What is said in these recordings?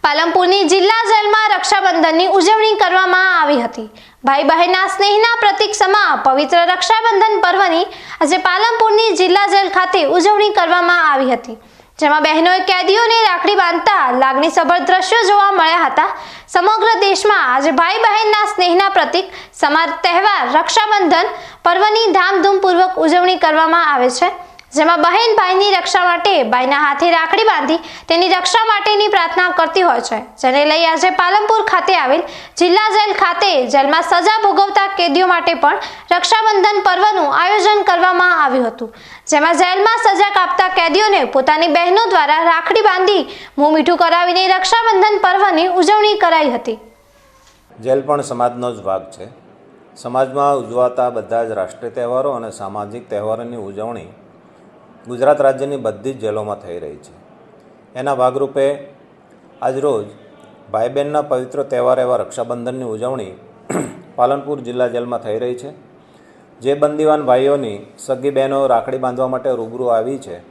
પાલનપુરની જિલ્લા જેલમાં રક્ષાબંધનની ઉજવણી કરવામાં આવી હતી। ભાઈ બહેનના સ્નેહના પ્રતીક સમા પવિત્ર રક્ષાબંધન પર્વની આજે પાલનપુરની જિલ્લા જેલ ખાતે ઉજવણી કરવામાં આવી હતી, જેમાં બહેનોએ કેદીઓને રાખડી બાંધતા લાગણીસભર દ્રશ્યો જોવા મળ્યા હતા। સમગ્ર દેશમાં આજે ભાઈ બહેનના સ્નેહના પ્રતીક સમા તહેવાર રક્ષાબંધન પર્વની ધામધૂમપૂર્વક ઉજવણી કરવામાં આવે છે, જેમાં બહેન ભાઈની રક્ષા માટે ભાઈના હાથે રાખડી બાંધી તેની રક્ષા માટેની પ્રાર્થના કરતી હોય છે, જેને લઈ આજે પાલનપુર ખાતે આવેલ જિલ્લા જેલ ખાતે જેલમાં સજા ભોગવતા કેદીઓ માટે પણ રક્ષાબંધન પર્વનું આયોજન કરવામાં આવ્યું હતું, જેમાં જેલમાં સજા કાપતા કેદીઓને પોતાની બહેનો દ્વારા રાખડી બાંધી મોં મીઠું કરાવીને રક્ષાબંધન પર્વની ઉજવણી કરાઈ હતી। જેલ પણ સમાજનો જ ભાગ છે। સમાજમાં ઉજવાતા બધા જ રાષ્ટ્રીય તહેવારો અને સામાજિક તહેવારોની ઉજવણી ગુજરાત રાજ્યની બધી જ જેલોમાં થઈ રહી છે। એના ભાગરૂપે આજરોજ ભાઈ બહેનના પવિત્ર તહેવાર એવા રક્ષાબંધનની ઉજવણી પાલનપુર જિલ્લા જેલમાં થઈ રહી છે। જે બંદીવાન ભાઈઓની સગી બહેનો રાખડી બાંધવા માટે રૂબરૂ આવી છે,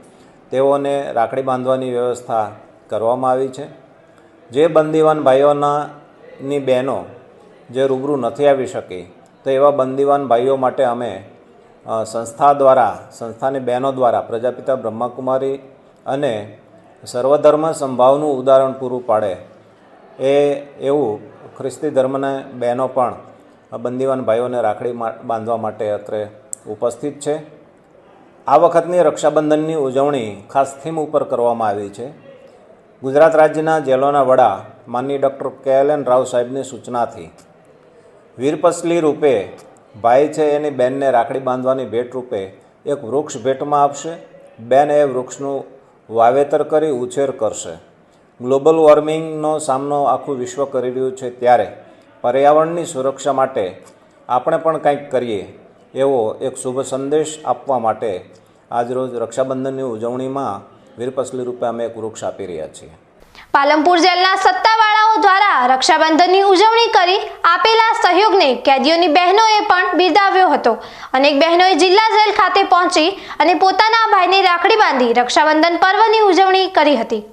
તેઓને રાખડી બાંધવાની વ્યવસ્થા કરવામાં આવી છે। જે બંદીવાન ભાઈઓની બહેનો જે રૂબરૂ નથી આવી શકી, તો એવા બંદીવાન ભાઈઓ માટે અમે સંસ્થાની બહેનો દ્વારા પ્રજાપિતા બ્રહ્માકુમારી અને સર્વધર્મ સંભાવનું ઉદાહરણ પૂરું પાડે એવું ખ્રિસ્તી ધર્મના બહેનો પણ બંદીવાન ભાઈઓને રાખડી બાંધવા માટે અત્રે ઉપસ્થિત છે। આ વખતની રક્ષાબંધનની ઉજવણી ખાસ થીમ ઉપર કરવામાં આવી છે। ગુજરાત રાજ્યના જેલોના વડા માનનીય ડૉક્ટર KLN રાવ સાહેબની સૂચનાથી વીરપસલી રૂપે ભાઈ છે એની બહેનને રાખડી બાંધવાની ભેટ રૂપે એક વૃક્ષ ભેટમાં આપશે। બેન એ વૃક્ષનું વાવેતર કરી ઉછેર કરશે। ગ્લોબલ વોર્મિંગનો સામનો આખું વિશ્વ કરી રહ્યું છે, ત્યારે પર્યાવરણની સુરક્ષા માટે આપણે પણ કંઈક કરીએ એવો એક શુભ સંદેશ આપવા માટે આજરોજ રક્ષાબંધનની ઉજવણીમાં વીરપસલી રૂપે અમે એક વૃક્ષ આપી રહ્યા છીએ। પાલનપુર જેલના સત્તાવાળાઓ દ્વારા રક્ષાબંધનની ઉજવણી કરી આપેલા સહયોગને કેદીઓની બહેનોએ પણ બિરદાવ્યો હતો। અનેક બહેનોએ જિલ્લા જેલ ખાતે પહોંચી અને પોતાના ભાઈને રાખડી બાંધી રક્ષાબંધન પર્વની ઉજવણી કરી હતી।